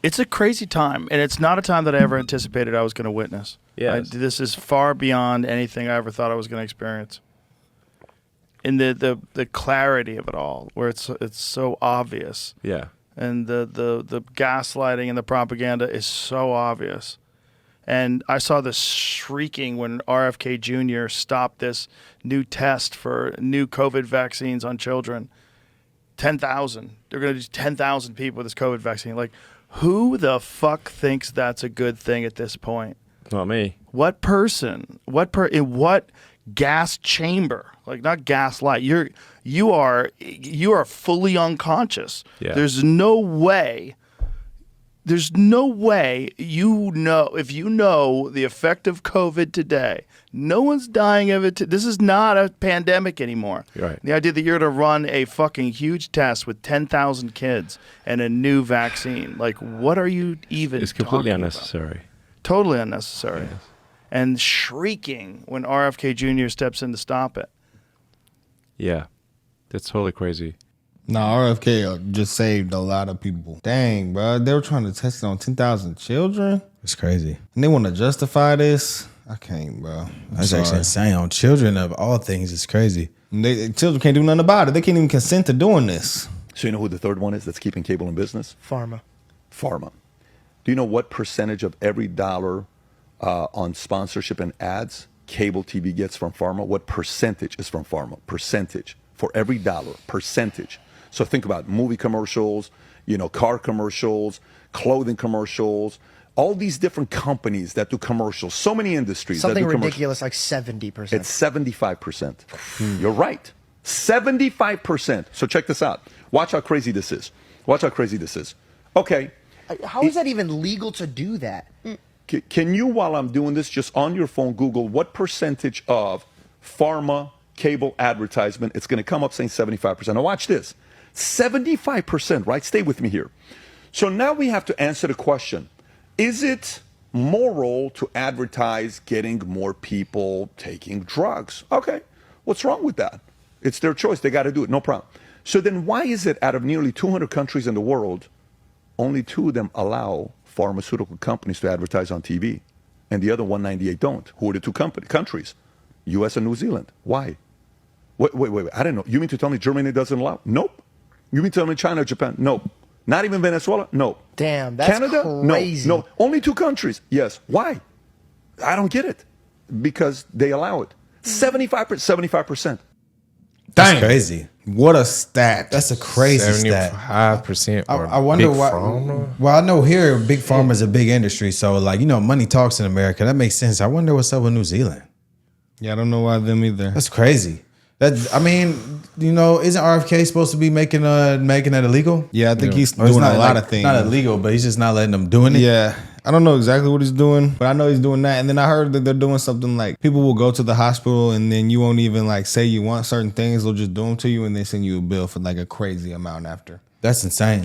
It's a crazy time, and it's not a time that I ever anticipated I was going to witness. Yes. This is far beyond anything I ever thought I was going to experience. And the clarity of it all, where it's so obvious. Yeah. And the gaslighting and the propaganda is so obvious. And I saw this shrieking when RFK Jr. stopped this new test for new COVID vaccines on children. 10,000. They're going to do 10,000 people with this COVID vaccine. Like, who the fuck thinks that's a good thing at this point? Not me. What person? In what gas chamber? Like, not gaslight. You are fully unconscious. Yeah. There's no way you know, if you know the effect of COVID today, no one's dying of it. This is not a pandemic anymore. Right. The idea that you're going to run a fucking huge test with 10,000 kids and a new vaccine, like, what are you even It's completely talking unnecessary. about? Totally unnecessary. Yes. And shrieking when RFK Jr. steps in to stop it. Yeah. That's totally crazy. No, RFK just saved a lot of people. Dang, bro. They were trying to test it on 10,000 children. It's crazy. And they want to justify this. I can't, bro. That's actually insane. On children of all things, it's crazy. Children can't do nothing about it. They can't even consent to doing this. So you know who the third one is that's keeping cable in business? Pharma. Do you know what percentage of every dollar on sponsorship and ads cable TV gets from pharma? What percentage is from pharma? Percentage. For every dollar. Percentage. So think about movie commercials, car commercials, clothing commercials, all these different companies that do commercials, so many industries Something that do ridiculous like 70%. It's 75%. You're right. 75%. So check this out. Watch how crazy this is. Okay. How is that even legal to do that? Can you, while I'm doing this, just on your phone, Google what percentage of pharma cable advertisement? It's going to come up saying 75%. Now watch this. 75%, right? Stay with me here. So now we have to answer the question, is it moral to advertise getting more people taking drugs? Okay, what's wrong with that? It's their choice. They got to do it. No problem. So then why is it out of nearly 200 countries in the world, only 2 of them allow pharmaceutical companies to advertise on TV, and the other 198 don't? Who are the 2 countries? U.S. and New Zealand. Why? Wait. I don't know. You mean to tell me Germany doesn't allow? Nope. You mean to tell me China or Japan? Nope. Not even Venezuela? No. Damn, that's Canada? crazy. No. Only 2 countries. Yes. Why? I don't get it. Because they allow it. 75%. That's crazy. What a stat. That's a crazy stat. 75%. I wonder why. Well, I know here Big Pharma is a big industry, so money talks in America. That makes sense. I wonder what's up with New Zealand. Yeah, I don't know why them either. That's crazy. Isn't RFK supposed to be making that illegal? Yeah, I think he's doing a lot of things. Not illegal, but he's just not letting them doing it. Yeah. I don't know exactly what he's doing, but I know he's doing that. And then I heard that they're doing something like people will go to the hospital and then you won't even say you want certain things. They'll just do them to you and they send you a bill for a crazy amount after. That's insane.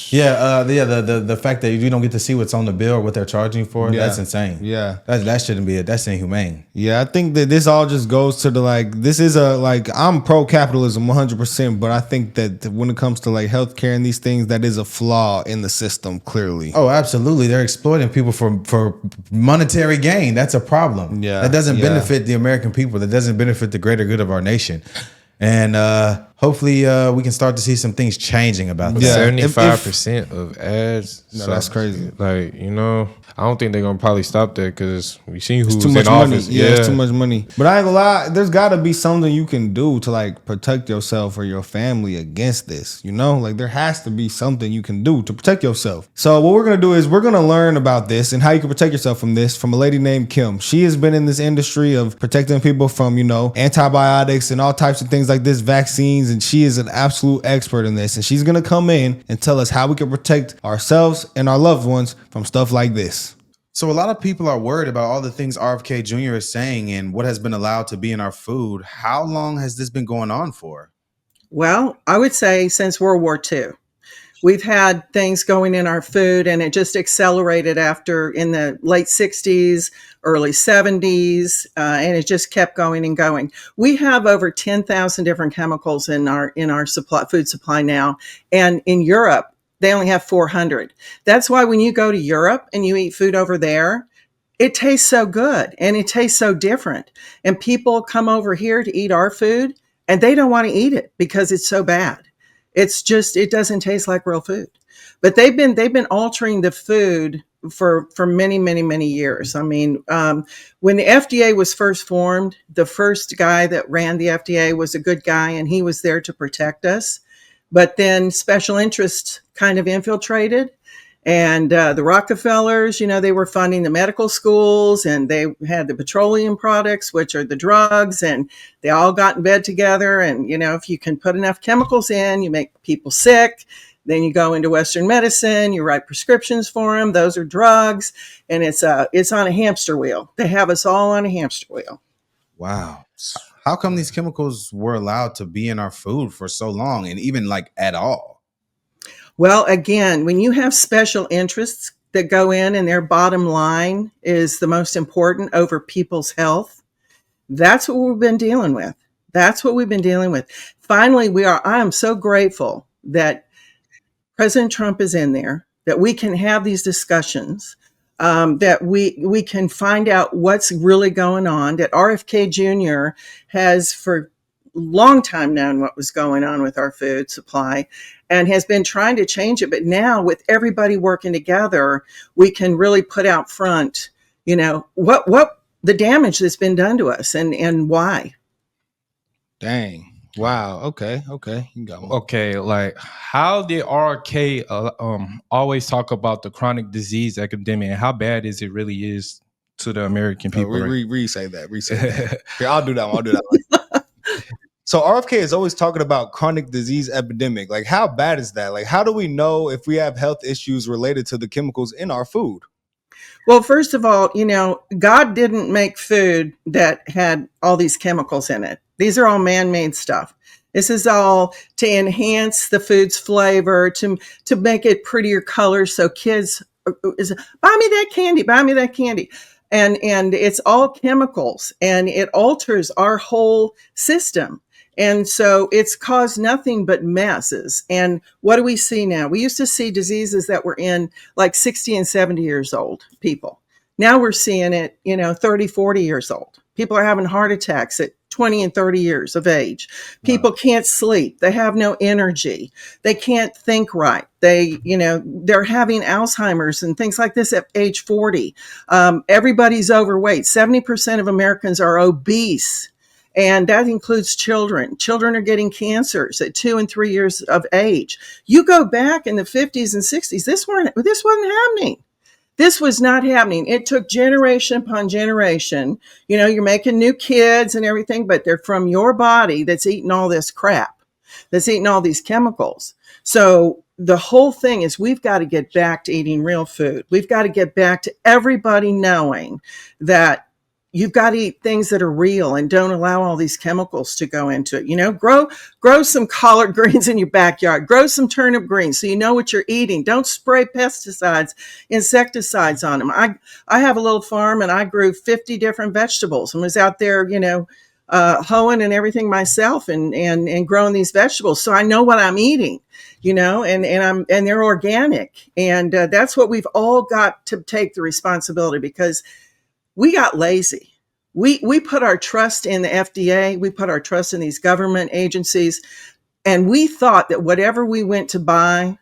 Yeah, the fact that you don't get to see what's on the bill or what they're charging you for, that's insane. Yeah. That shouldn't be it. That's inhumane. Yeah, I think that this all just goes to this is I'm pro-capitalism 100%, but I think that when it comes to healthcare and these things, that is a flaw in the system, clearly. Oh, absolutely. They're exploiting people for monetary gain. That's a problem. Yeah. That doesn't benefit the American people. That doesn't benefit the greater good of our nation. And hopefully we can start to see some things changing about that. 75% of ads. No, that's crazy. I don't think they're going to probably stop that because we seen who's too much in money. office. Yeah, it's too much money. But I ain't gonna lie, there's got to be something you can do to protect yourself or your family against this. There has to be something you can do to protect yourself. So what we're gonna do is we're gonna learn about this and how you can protect yourself from this from a lady named Kim. She has been in this industry of protecting people from antibiotics and all types of things like this, vaccines, and she is an absolute expert in this. And she's gonna come in and tell us how we can protect ourselves and our loved ones from stuff like this. So a lot of people are worried about all the things RFK Jr. is saying and what has been allowed to be in our food. How long has this been going on for? Well, I would say since World War II. We've had things going in our food and it just accelerated in the late 60s, early 70s, and it just kept going and going. We have over 10,000 different chemicals in our food supply now. And in Europe, They only have 400. That's why when you go to Europe and you eat food over there, it tastes so good and it tastes so different. And people come over here to eat our food and they don't want to eat it because it's so bad. It's just, it doesn't taste like real food. But they've been altering the food for many, many, many years. I mean, when the FDA was first formed, the first guy that ran the FDA was a good guy and he was there to protect us. But then special interests kind of infiltrated. And the Rockefellers, they were funding the medical schools and they had the petroleum products, which are the drugs, and they all got in bed together. And, if you can put enough chemicals in, you make people sick. Then you go into Western medicine, you write prescriptions for them. Those are drugs. And it's on a hamster wheel. They have us all on a hamster wheel. Wow. How come these chemicals were allowed to be in our food for so long and even like at all? Well, again, when you have special interests that go in and their bottom line is the most important over people's health, that's what we've been dealing with. That's what we've been dealing with. Finally, I am so grateful that President Trump is in there, that we can have these discussions, that we can find out what's really going on, that RFK Jr. has for a long time known what was going on with our food supply and has been trying to change it. But now with everybody working together, we can really put out front, what the damage that's been done to us and why. Dang. Wow. Okay. You got one. Okay, like how did RK always talk about the chronic disease epidemic and how bad it really is to the American people? Re-say that. Here, I'll do that one. So RFK is always talking about chronic disease epidemic. Like, how bad is that? Like, how do we know if we have health issues related to the chemicals in our food? Well, first of all, God didn't make food that had all these chemicals in it. These are all man-made stuff. This is all to enhance the food's flavor, to make it prettier colors. So kids, buy me that candy. And it's all chemicals and it alters our whole system. And so it's caused nothing but messes. And what do we see now? We used to see diseases that were in like 60 and 70 years old people. Now we're seeing it, 30, 40 years old. People are having heart attacks at 20 and 30 years of age. People can't sleep. They have no energy. They can't think right. They're having Alzheimer's and things like this at age 40. Everybody's overweight. 70% of Americans are obese. And that includes children. Children are getting cancers at 2 and 3 years of age. You go back in the 50s and 60s, this wasn't happening. This was not happening. It took generation upon generation. You're making new kids and everything, but they're from your body that's eating all this crap, that's eating all these chemicals. So the whole thing is we've got to get back to eating real food. We've got to get back to everybody knowing that you've got to eat things that are real and don't allow all these chemicals to go into it. Grow some collard greens in your backyard. Grow some turnip greens so you know what you're eating. Don't spray pesticides, insecticides on them. I have a little farm and I grew 50 different vegetables and was out there, hoeing and everything myself and growing these vegetables. So I know what I'm eating, and they're organic. And that's what we've all got to take the responsibility, because we got lazy. We put our trust in the FDA. We put our trust in these government agencies. And we thought that whatever we went to buy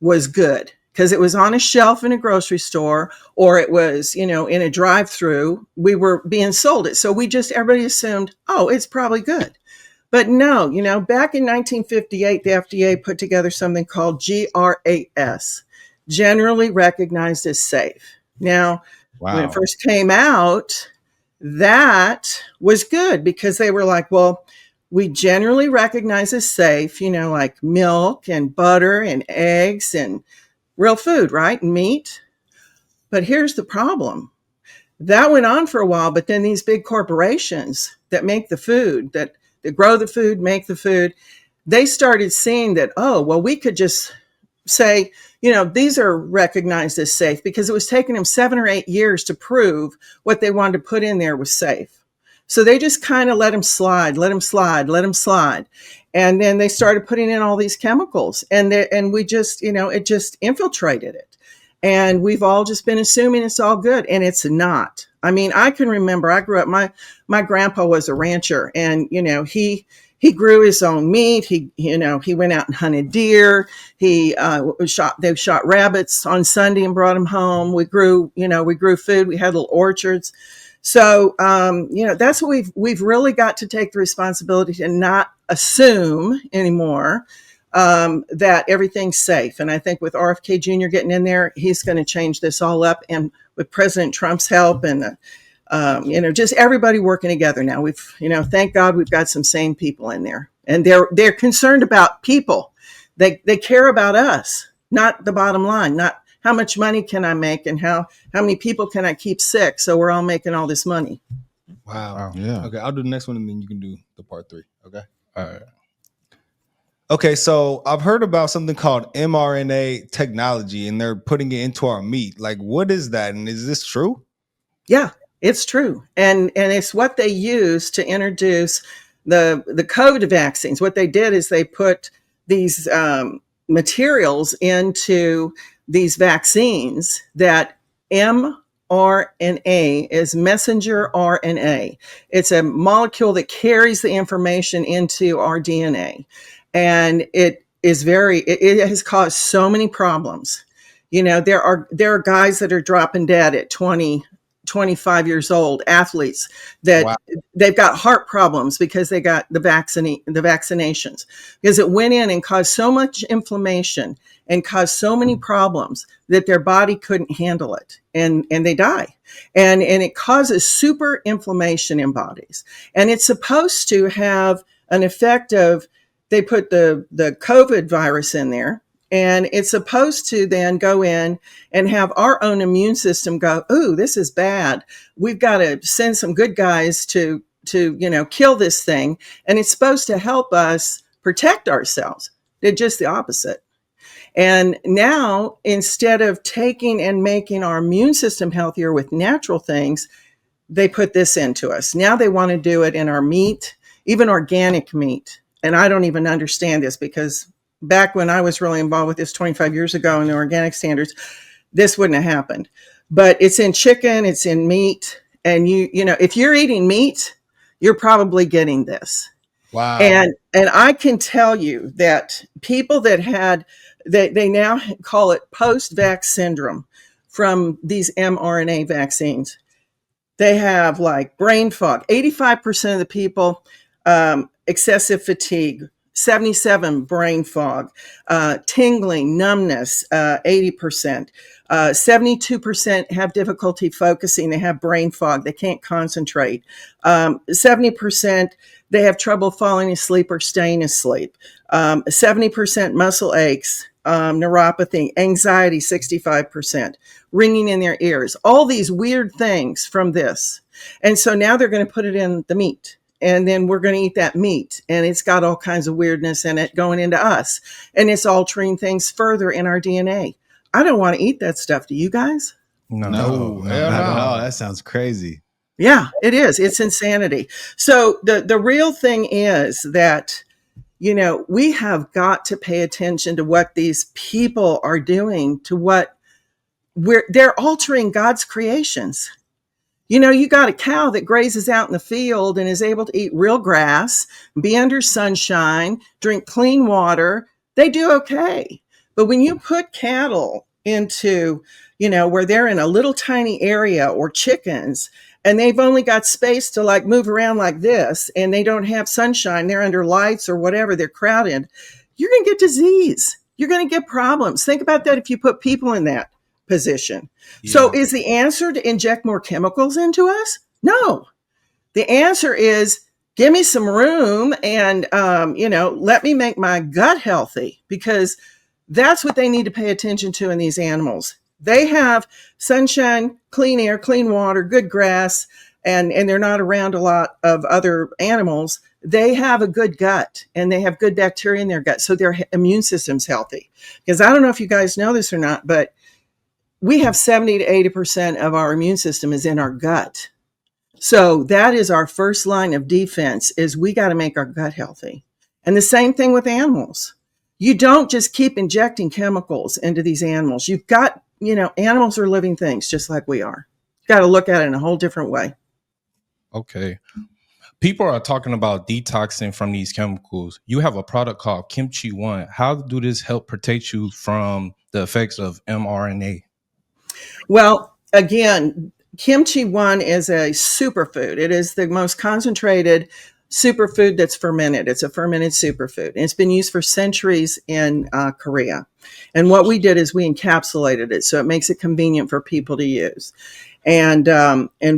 was good because it was on a shelf in a grocery store or it was, in a drive-through. We were being sold it. So everybody assumed, oh, it's probably good. But no, back in 1958, the FDA put together something called GRAS, generally recognized as safe. Now, when it first came out, that was good because they were like, well, we generally recognize as safe, like milk and butter and eggs and real food, right? And meat. But here's the problem. That went on for a while, but then these big corporations that make the food, that grow the food, make the food, they started seeing that, oh, well, we could just say, these are recognized as safe because it was taking them 7 or 8 years to prove what they wanted to put in there was safe. So they just kind of let them slide. And then they started putting in all these chemicals, and we just, it just infiltrated it. And we've all just been assuming it's all good, and it's not. I mean, I can remember I grew up, my grandpa was a rancher, and, he grew his own meat. He went out and hunted deer. They shot rabbits on Sunday and brought them home. We grew food. We had little orchards. So, that's what we've really got to take the responsibility to not assume anymore that everything's safe. And I think with RFK Jr. getting in there, he's going to change this all up. And with President Trump's help and, just everybody working together now, thank God we've got some sane people in there, and they're concerned about people. They care about us, not the bottom line, not how much money can I make and how many people can I keep sick so we're all making all this money. Wow. Yeah. Okay, I'll do the next one and then you can do the part 3. Okay. All right. Okay, so I've heard about something called mRNA technology, and they're putting it into our meat. Like, what is that, and is this true? Yeah, it's true, and it's what they use to introduce the COVID vaccines. What they did is they put these materials into these vaccines that mRNA is messenger RNA. It's a molecule that carries the information into our DNA. And it has caused so many problems. There are guys that are dropping dead at 20, 25 years old, athletes that they've got heart problems because they got the vaccinations, because it went in and caused so much inflammation and caused so many problems that their body couldn't handle it, and they die. And it causes super inflammation in bodies. And it's supposed to have an effect of, they put the COVID virus in there, and it's supposed to then go in and have our own immune system go, ooh, this is bad. We've got to send some good guys to kill this thing. And it's supposed to help us protect ourselves. They're just the opposite. And now, instead of taking and making our immune system healthier with natural things, they put this into us. Now they want to do it in our meat, even organic meat. And I don't even understand this, because back when I was really involved with this 25 years ago in the organic standards, this wouldn't have happened. But it's in chicken, it's in meat. And if you're eating meat, you're probably getting this. Wow. And I can tell you that people that had, they now call it post-vax syndrome from these mRNA vaccines. They have like brain fog. 85% of the people, excessive fatigue, 77 brain fog, tingling, numbness, 80%. 72% have difficulty focusing. They have brain fog. They can't concentrate. 70%, they have trouble falling asleep or staying asleep. 70% muscle aches, neuropathy, anxiety, 65%, ringing in their ears, all these weird things from this. And so now they're going to put it in the meat. And then we're going to eat that meat, and it's got all kinds of weirdness in it going into us, and it's altering things further in our DNA. I don't want to eat that stuff. Do you guys? No, No, not at all. That sounds crazy. Yeah, it is. It's insanity. So the real thing is that, we have got to pay attention to what these people are doing, to they're altering God's creations. You got a cow that grazes out in the field and is able to eat real grass, be under sunshine, drink clean water. They do okay. But when you put cattle into, where they're in a little tiny area, or chickens, and they've only got space to like move around like this, and they don't have sunshine, they're under lights or whatever, they're crowded, you're going to get disease. You're going to get problems. Think about that if you put people in that position. Yeah. So is the answer to inject more chemicals into us? No. The answer is give me some room and, let me make my gut healthy, because that's what they need to pay attention to in these animals. They have sunshine, clean air, clean water, good grass, and they're not around a lot of other animals. They have a good gut, and they have good bacteria in their gut. So their immune system's healthy. Because I don't know if you guys know this or not, but we have 70 to 80% of our immune system is in our gut. So that is our first line of defense, is we got to make our gut healthy. And the same thing with animals. You don't just keep injecting chemicals into these animals. You've got, animals are living things just like we are. Got to look at it in a whole different way. Okay. People are talking about detoxing from these chemicals. You have a product called Kimchi One. How do this help protect you from the effects of mRNA? Well, again, kimchi one is a superfood. It is the most concentrated superfood that's fermented. It's a fermented superfood. And it's been used for centuries in Korea. And what we did is we encapsulated it so it makes it convenient for people to use. And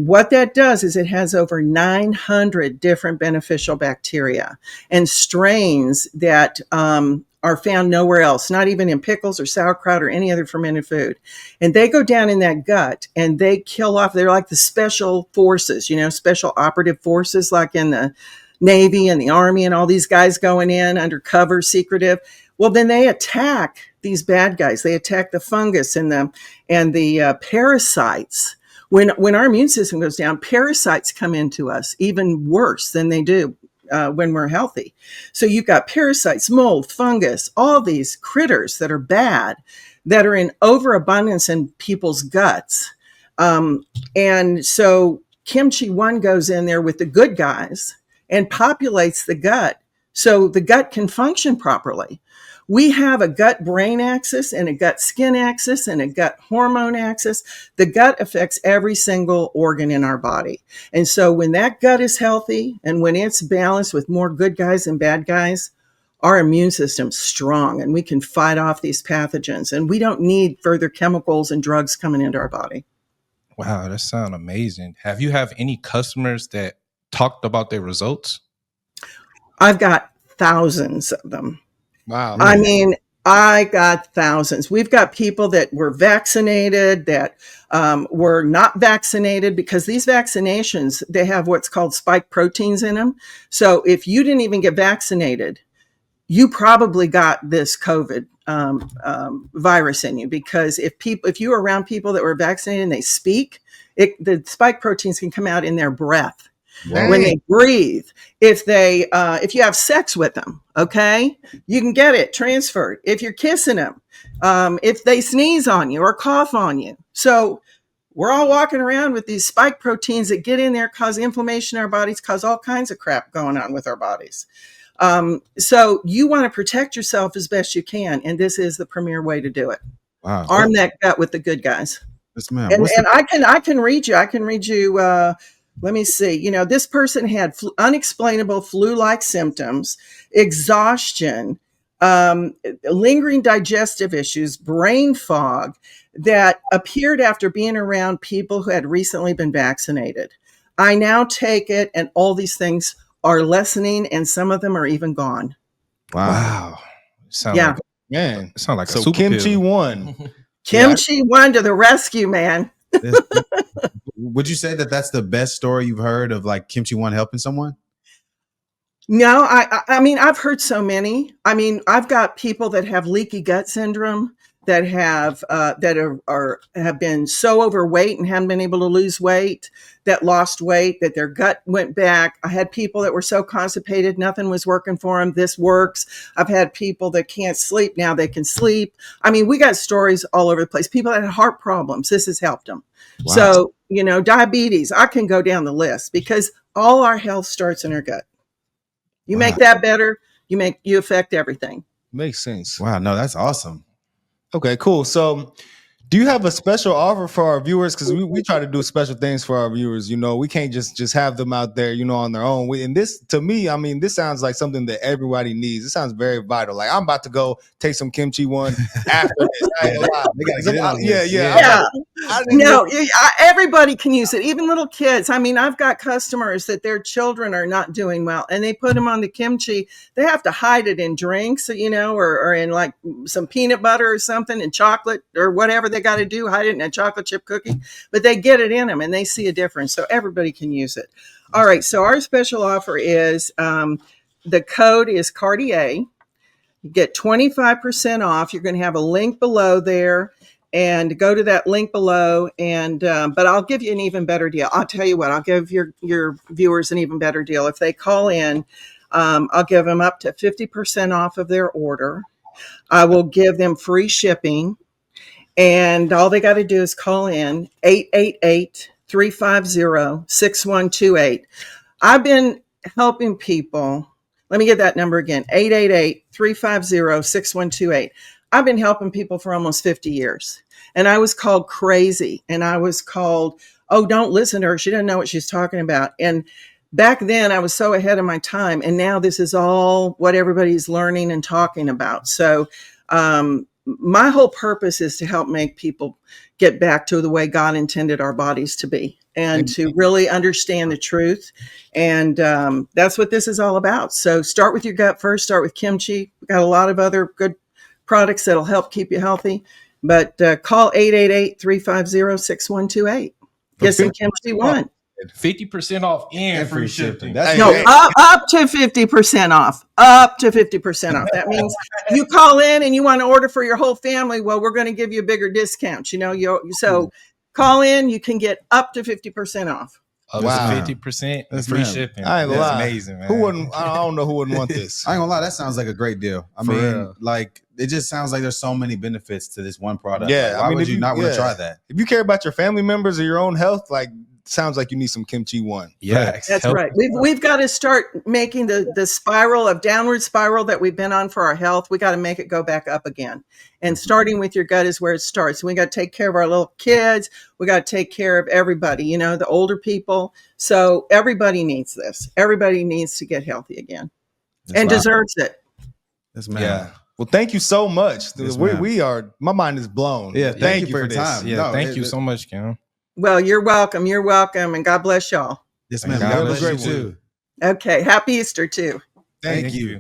what that does is it has over 900 different beneficial bacteria and strains that are found nowhere else, not even in pickles or sauerkraut or any other fermented food. And they go down in that gut and they kill off, they're like the special forces, special operative forces like in the Navy and the Army and all these guys going in undercover, secretive. Well, then they attack these bad guys. They attack the fungus and the parasites. When our immune system goes down, parasites come into us even worse than they do when we're healthy. So you've got parasites, mold, fungus, all these critters that are bad, that are in overabundance in people's guts. And so Kimchi One goes in there with the good guys and populates the gut so the gut can function properly. We have a gut-brain axis and a gut-skin axis and a gut-hormone axis. The gut affects every single organ in our body. And so when that gut is healthy and when it's balanced with more good guys and bad guys, our immune system's strong and we can fight off these pathogens. And we don't need further chemicals and drugs coming into our body. Wow, that sounds amazing. Have you have any customers that talked about their results? I've got thousands of them. Wow. I mean, I got thousands. We've got people that were vaccinated, that were not vaccinated, because these vaccinations, they have what's called spike proteins in them. So if you didn't even get vaccinated, you probably got this COVID virus in you, because if you were around people that were vaccinated and they speak, the spike proteins can come out in their breath. When they breathe, if you have sex with them, okay, you can get it transferred. If you're kissing them, if they sneeze on you or cough on you. So we're all walking around with these spike proteins that get in there, cause inflammation in our bodies, cause all kinds of crap going on with our bodies. So you want to protect yourself as best you can. And this is the premier way to do it. Wow. Arm that gut with the good guys. Yes, ma'am. And I can read you. Let me see. This person had unexplainable flu-like symptoms, exhaustion, lingering digestive issues, brain fog that appeared after being around people who had recently been vaccinated. I now take it, and all these things are lessening, and some of them are even gone. Wow. Sound Yeah. like, Man. sound like a So super Kimchi pill. One. Kimchi One to the rescue, man. Would you say that that's the best story you've heard of, like Kimchi One helping someone? No, I mean, I've heard so many. I mean, I've got people that have leaky gut syndrome, that have have been so overweight and haven't been able to lose weight, that lost weight, that their gut went back. I had people that were so constipated, nothing was working for them. This works. I've had people that can't sleep. Now they can sleep. I mean, we got stories all over the place. People that had heart problems, this has helped them. Wow. So, diabetes, I can go down the list, because all our health starts in our gut. You make that better, you affect everything. Makes sense. Wow. No, that's awesome. Okay, cool. So do you have a special offer for our viewers? Because we try to do special things for our viewers. We can't just have them out there, on their own. And this, to me, I mean, this sounds like something that everybody needs. It sounds very vital. Like, I'm about to go take some Kimchi One after this. They gotta get in on this. Yeah. No, everybody can use it, even little kids. I mean, I've got customers that their children are not doing well, and they put them on the kimchi. They have to hide it in drinks, or in like some peanut butter or something, and chocolate or whatever they got to do, hide it in a chocolate chip cookie. But they get it in them, and they see a difference. So everybody can use it. All right. So our special offer is the code is Cartier. You get 25% off. You're going to have a link below there. And go to that link below, and but I'll give you an even better deal. I'll tell you what, I'll give your viewers an even better deal. If they call in, I'll give them up to 50% off of their order. I will give them free shipping. And all they got to do is call in 888-350-6128. I've been helping people. Let me get that number again, 888-350-6128. I've been helping people for almost 50 years. And I was called crazy. And I was called, oh, don't listen to her. She doesn't know what she's talking about. And back then I was so ahead of my time. And now this is all what everybody's learning and talking about. So my whole purpose is to help make people get back to the way God intended our bodies to be, and to really understand the truth. And that's what this is all about. So start with your gut first. Start with kimchi. We've got a lot of other good products that'll help keep you healthy. But call 888-350-6128. Get some kimchi one. 50% off and free shipping. Up to 50% off. Up to 50% off. That means you call in and you want to order for your whole family. Well, we're going to give you a bigger discount. So call in. You can get up to 50% off. Up to 50% and free shipping. I ain't gonna lie. Amazing, man. Who wouldn't? I don't know who wouldn't want this. I ain't gonna lie, that sounds like a great deal. I For mean, real. like it just sounds like there's so many benefits to this one product. Yeah, Like, why would if you not want to try that? If you care about your family members or your own health, like sounds like you need some kimchi one. Yeah, That's right. We've got to start making the spiral of downward spiral that we've been on for our health. We got to make it go back up again. And starting with your gut is where it starts. We got to take care of our little kids. We got to take care of everybody, the older people. So everybody needs this. Everybody needs to get healthy again and deserves it. Yes, man. Yeah. Well, thank you so much. Yes, we are. My mind is blown. Yeah, thank you for your this. time. Yeah, No, thank you so much, Cam. Well, you're welcome. You're welcome. And God bless y'all. Yes, ma'am. God God bless bless you you too. Okay. Happy Easter too. Thank you.